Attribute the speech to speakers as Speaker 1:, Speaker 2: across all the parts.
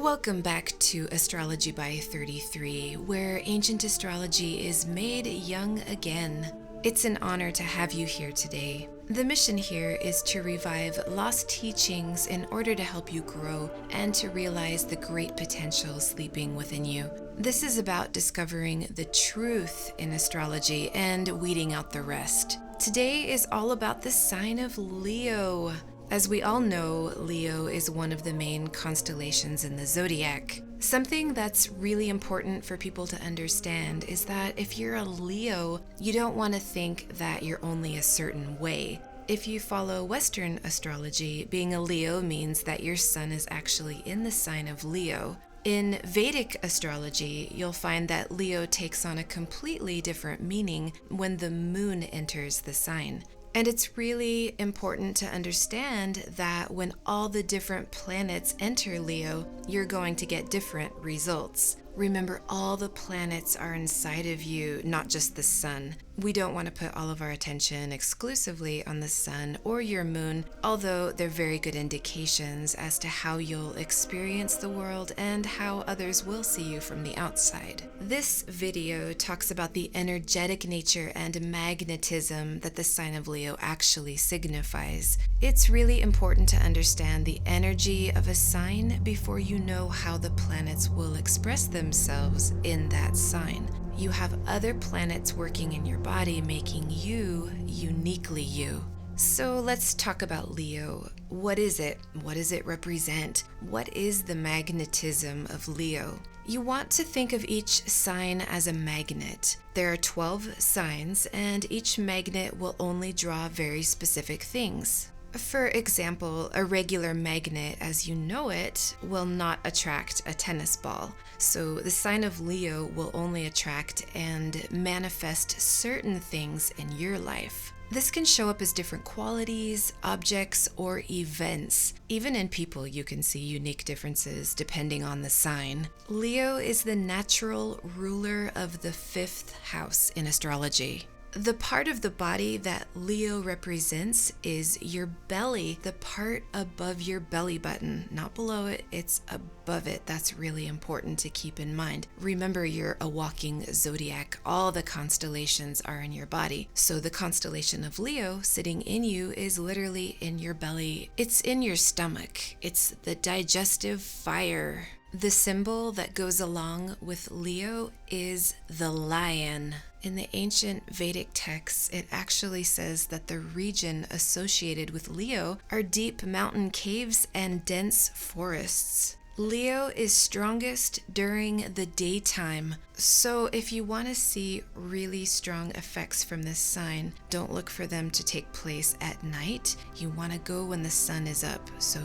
Speaker 1: Welcome back to Astrology by 33, where ancient astrology is made young again. It's an honor to have you here today. The mission here is to revive lost teachings in order to help you grow and to realize the great potential sleeping within you. This is about discovering the truth in astrology and weeding out the rest. Today is all about the sign of Leo. As we all know, Leo is one of the main constellations in the zodiac. Something that's really important for people to understand is that if you're a Leo, you don't want to think that you're only a certain way. If you follow Western astrology, being a Leo means that your sun is actually in the sign of Leo. In Vedic astrology, you'll find that Leo takes on a completely different meaning when the moon enters the sign. And it's really important to understand that when all the different planets enter Leo, you're going to get different results. Remember, all the planets are inside of you, not just the sun. We don't want to put all of our attention exclusively on the sun or your moon, although they're very good indications as to how you'll experience the world and how others will see you from the outside. This video talks about the energetic nature and magnetism that the sign of Leo actually signifies. It's really important to understand the energy of a sign before you know how the planets will express themselves in that sign. You have other planets working in your body, making you uniquely you. So let's talk about Leo. What is it? What does it represent? What is the magnetism of Leo? You want to think of each sign as a magnet. There are 12 signs, and each magnet will only draw very specific things. For example, a regular magnet, as you know it, will not attract a tennis ball. So the sign of Leo will only attract and manifest certain things in your life. This can show up as different qualities, objects, or events. Even in people, you can see unique differences depending on the sign. Leo is the natural ruler of the 5th house in astrology. The part of the body that Leo represents is your belly, the part above your belly button. Not below it, it's above it. That's really important to keep in mind. Remember, you're a walking zodiac. All the constellations are in your body. So the constellation of Leo sitting in you is literally in your belly. It's in your stomach. It's the digestive fire. The symbol that goes along with Leo is the lion. In the ancient Vedic texts, it actually says that the region associated with Leo are deep mountain caves and dense forests. Leo is strongest during the daytime, so if you want to see really strong effects from this sign, don't look for them to take place at night. You want to go when the sun is up, so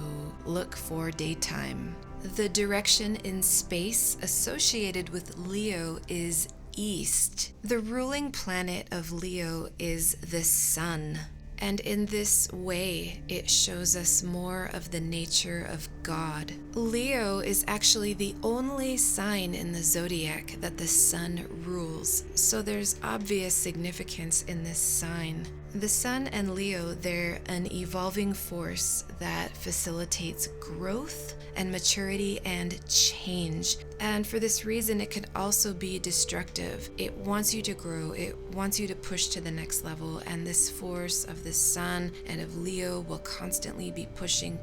Speaker 1: look for daytime. The direction in space associated with Leo is east. The ruling planet of Leo is the sun. And in this way, it shows us more of the nature of God. Leo is actually the only sign in the zodiac that the sun rules, so there's obvious significance in this sign. The sun and Leo, they're an evolving force that facilitates growth and maturity and change. And for this reason, it can also be destructive. It wants you to grow. It wants you to push to the next level. And this force of the sun and of Leo will constantly be pushing,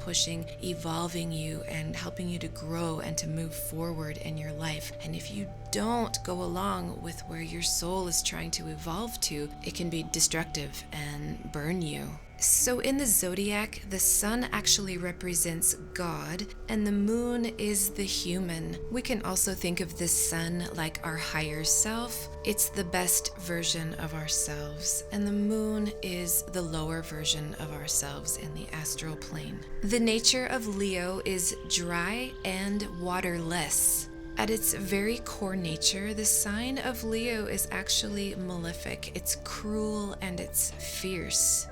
Speaker 1: evolving you and helping you to grow and to move forward in your life. And if you don't go along with where your soul is trying to evolve to, it can be destructive and burn you. So in the zodiac, the sun actually represents God and the moon is the human. We can also think of the sun like our higher self. It's the best version of ourselves, and the moon is the lower version of ourselves in the astral plane. The nature of Leo is dry and waterless. At its very core nature, the sign of Leo is actually malefic. It's cruel and it's fierce.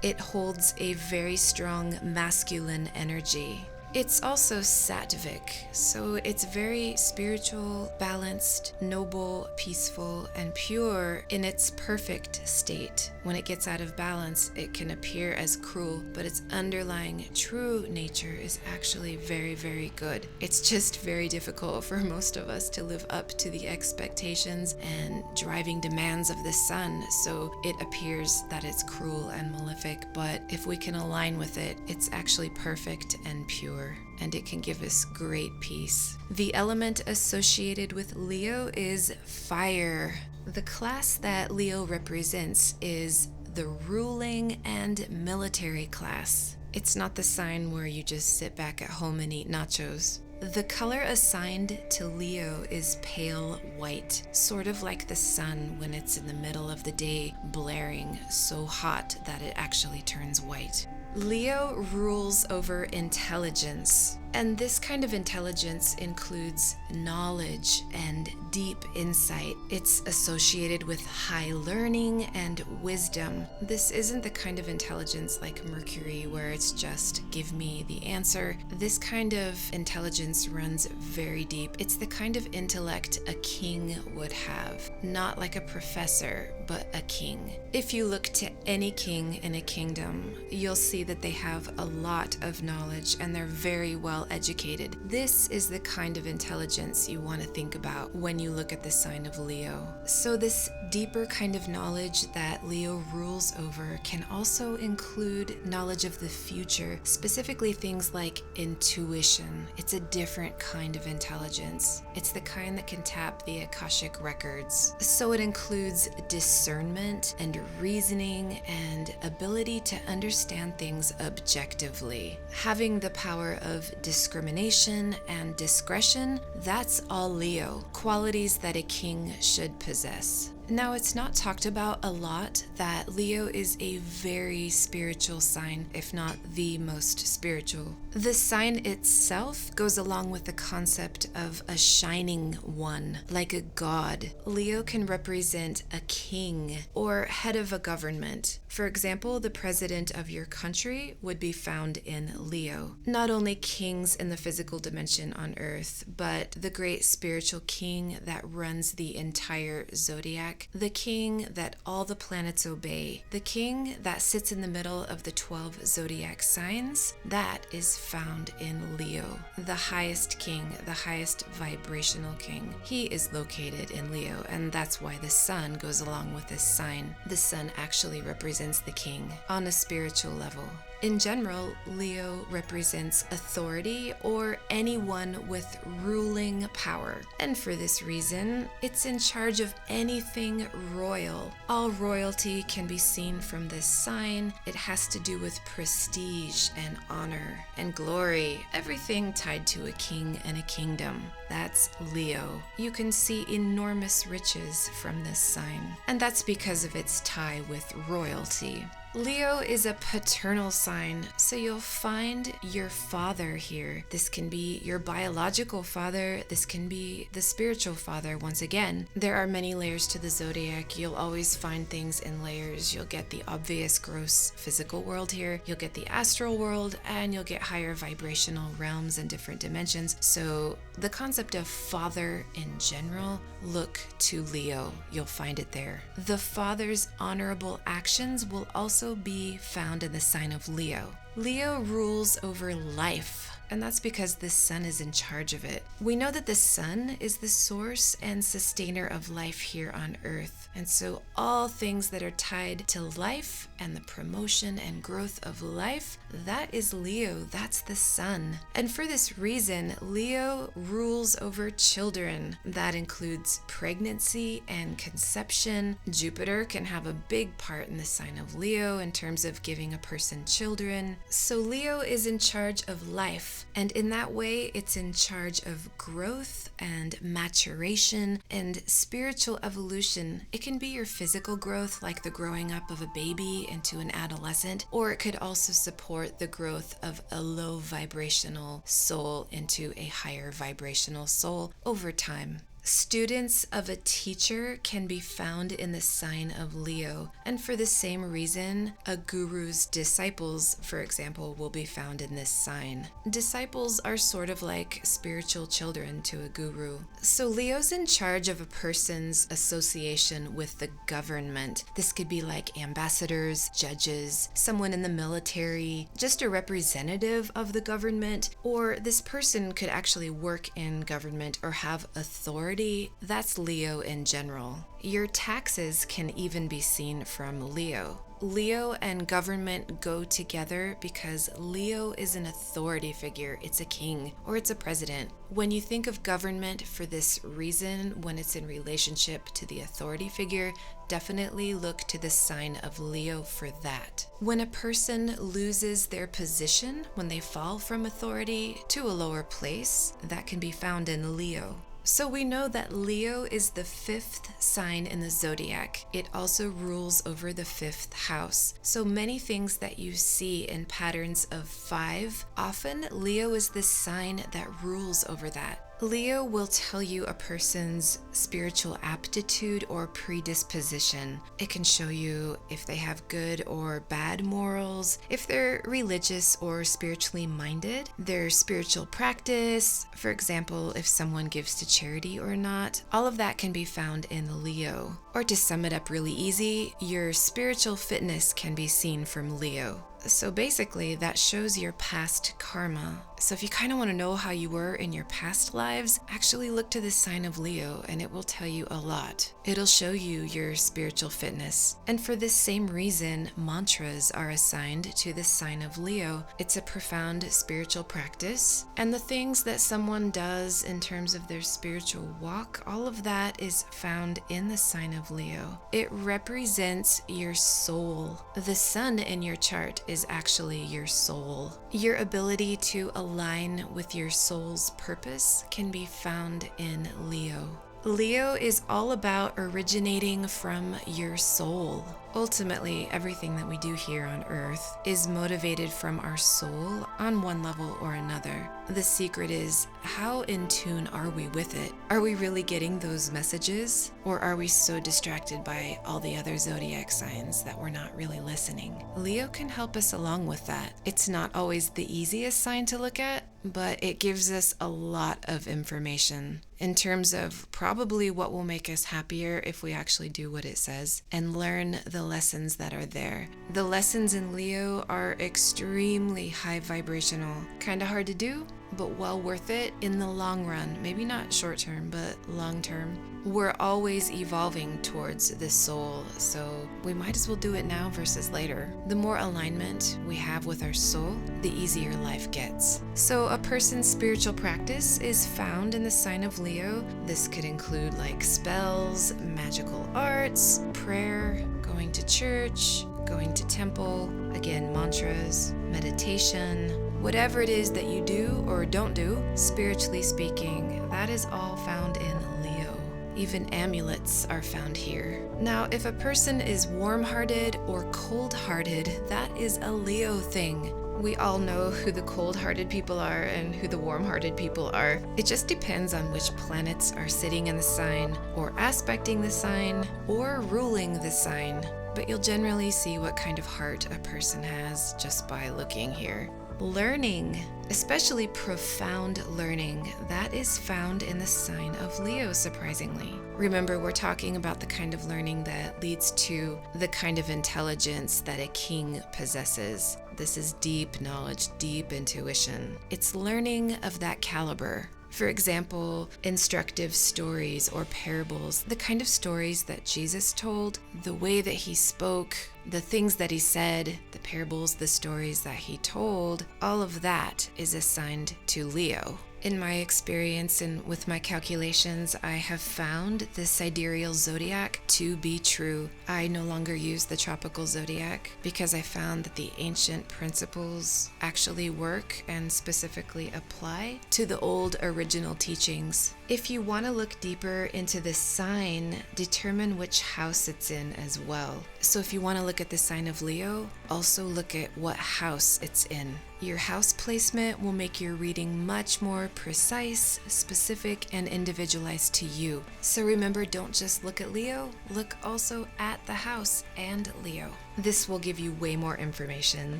Speaker 1: It holds a very strong masculine energy. It's also sattvic, so it's very spiritual, balanced, noble, peaceful, and pure in its perfect state. When it gets out of balance, it can appear as cruel, but its underlying true nature is actually very, very good. It's just very difficult for most of us to live up to the expectations and driving demands of the sun, so it appears that it's cruel and malefic, but if we can align with it, it's actually perfect and pure, and it can give us great peace. The element associated with Leo is fire. The class that Leo represents is the ruling and military class. It's not the sign where you just sit back at home and eat nachos. The color assigned to Leo is pale white, sort of like the sun when it's in the middle of the day, blaring so hot that it actually turns white. Leo rules over intelligence, and this kind of intelligence includes knowledge and deep insight. It's associated with high learning and wisdom. This isn't the kind of intelligence like Mercury where it's just give me the answer. This kind of intelligence runs very deep. It's the kind of intellect a king would have, not like a professor, but a king. If you look to any king in a kingdom, you'll see that they have a lot of knowledge and they're very well educated. This is the kind of intelligence you want to think about when you look at the sign of Leo. So this deeper kind of knowledge that Leo rules over can also include knowledge of the future, specifically things like intuition. It's a different kind of intelligence. It's the kind that can tap the Akashic records. So it includes discernment and reasoning and ability to understand things objectively. Having the power of discrimination and discretion, that's all Leo, qualities that a king should possess. Now, it's not talked about a lot that Leo is a very spiritual sign, if not the most spiritual. The sign itself goes along with the concept of a shining one, like a god. Leo can represent a king or head of a government. For example, the president of your country would be found in Leo. Not only kings in the physical dimension on Earth, but the great spiritual king that runs the entire zodiac, the king that all the planets obey, the king that sits in the middle of the 12 zodiac signs, that is found in Leo. The highest king, the highest vibrational king, he is located in Leo, and that's why the sun goes along with this sign. The sun actually represents the king on a spiritual level. In general, Leo represents authority or anyone with ruling power. And for this reason, it's in charge of anything royal. All royalty can be seen from this sign. It has to do with prestige and honor and glory, everything tied to a king and a kingdom. That's Leo. You can see enormous riches from this sign, and that's because of its tie with royalty. Leo is a paternal sign, so you'll find your father here. This can be your biological father, this can be the spiritual father. Once again, there are many layers to the zodiac. You'll always find things in layers. You'll get the obvious gross physical world here, you'll get the astral world, and you'll get higher vibrational realms and different dimensions. So the concept of father in general, look to Leo. You'll find it there. The father's honorable actions will also be found in the sign of Leo. Leo rules over life, and that's because the sun is in charge of it. We know that the sun is the source and sustainer of life here on Earth, and so all things that are tied to life and the promotion and growth of life, that is Leo, that's the sun. And for this reason, Leo rules over children. That includes pregnancy and conception. Jupiter can have a big part in the sign of Leo in terms of giving a person children. So Leo is in charge of life, and in that way, it's in charge of growth and maturation and spiritual evolution. It can be your physical growth, like the growing up of a baby into an adolescent, or it could also support the growth of a low vibrational soul into a higher vibrational soul over time. Students of a teacher can be found in the sign of Leo, and for the same reason, a guru's disciples, for example, will be found in this sign. Disciples are sort of like spiritual children to a guru. So Leo's in charge of a person's association with the government. This could be like ambassadors, judges, someone in the military, just a representative of the government, or this person could actually work in government or have authority. That's Leo in general. Your taxes can even be seen from Leo. Leo and government go together because Leo is an authority figure. It's a king or it's a president. When you think of government for this reason, when it's in relationship to the authority figure, definitely look to the sign of Leo for that. When a person loses their position, when they fall from authority to a lower place, that can be found in Leo. So we know that Leo is the 5th sign in the zodiac. It also rules over the 5th house. So many things that you see in patterns of 5, often Leo is the sign that rules over that. Leo will tell you a person's spiritual aptitude or predisposition. It can show you if they have good or bad morals, if they're religious or spiritually minded, their spiritual practice, for example, if someone gives to charity or not. All of that can be found in Leo. Or to sum it up really easy, your spiritual fitness can be seen from Leo. So basically, that shows your past karma. So if you kind of want to know how you were in your past lives, actually look to the sign of Leo and it will tell you a lot. It'll show you your spiritual fitness. And for this same reason, mantras are assigned to the sign of Leo. It's a profound spiritual practice. And the things that someone does in terms of their spiritual walk, all of that is found in the sign of Leo. It represents your soul. The sun in your chart is actually your soul. Your ability to align with your soul's purpose can be found in Leo. Leo is all about originating from your soul. Ultimately, everything that we do here on Earth is motivated from our soul on one level or another. The secret is, how in tune are we with it? Are we really getting those messages? Or are we so distracted by all the other zodiac signs that we're not really listening? Leo can help us along with that. It's not always the easiest sign to look at, but it gives us a lot of information in terms of probably what will make us happier if we actually do what it says and learn the lessons that are there. The lessons in Leo are extremely high vibrational, kind of hard to do, but well worth it in the long run. Maybe not short term, but long term. We're always evolving towards this soul, so we might as well do it now versus later. The more alignment we have with our soul, the easier life gets. So a person's spiritual practice is found in the sign of Leo. This could include like spells, magical arts, prayer, going to church, going to temple, again, mantras, meditation, whatever it is that you do or don't do, spiritually speaking, that is all found in Leo. Even amulets are found here. Now, if a person is warm-hearted or cold-hearted, that is a Leo thing. We all know who the cold-hearted people are and who the warm-hearted people are. It just depends on which planets are sitting in the sign, or aspecting the sign, or ruling the sign. But you'll generally see what kind of heart a person has just by looking here. Learning, especially profound learning, that is found in the sign of Leo, surprisingly. Remember, we're talking about the kind of learning that leads to the kind of intelligence that a king possesses. This is deep knowledge, deep intuition. It's learning of that caliber. For example, instructive stories or parables, the kind of stories that Jesus told, the way that he spoke, the things that he said, the parables, the stories that he told, all of that is assigned to Leo. In my experience and with my calculations, I have found the sidereal zodiac to be true. I no longer use the tropical zodiac because I found that the ancient principles actually work and specifically apply to the old original teachings. If you want to look deeper into the sign, determine which house it's in as well. So if you want to look at the sign of Leo, also look at what house it's in. Your house placement will make your reading much more precise, specific, and individualized to you. So remember, don't just look at Leo, look also at the house and Leo. This will give you way more information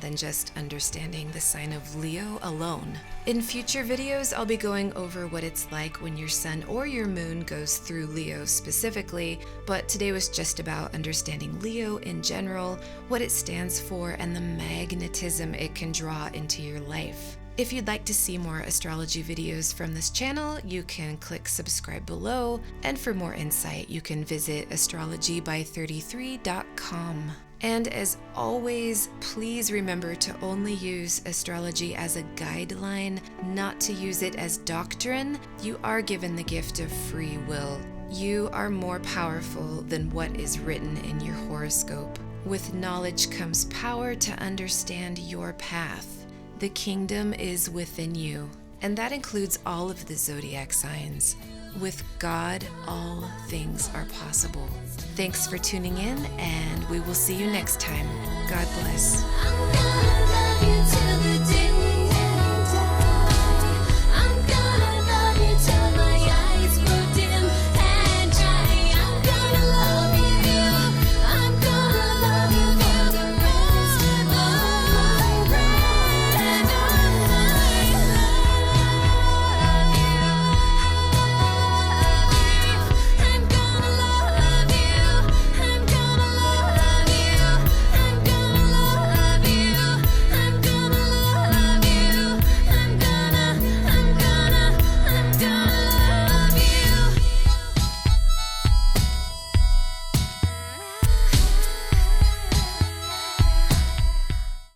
Speaker 1: than just understanding the sign of Leo alone. In future videos, I'll be going over what it's like when your sun or your moon goes through Leo specifically, but today was just about understanding Leo in general, what it stands for, and the magnetism it can draw into your life. If you'd like to see more astrology videos from this channel, you can click subscribe below, and for more insight, you can visit astrologyby33.com. And as always, please remember to only use astrology as a guideline, not to use it as doctrine. You are given the gift of free will. You are more powerful than what is written in your horoscope. With knowledge comes power to understand your path. The kingdom is within you, and that includes all of the zodiac signs. With God, all things are possible. Thanks for tuning in, and we will see you next time. God bless.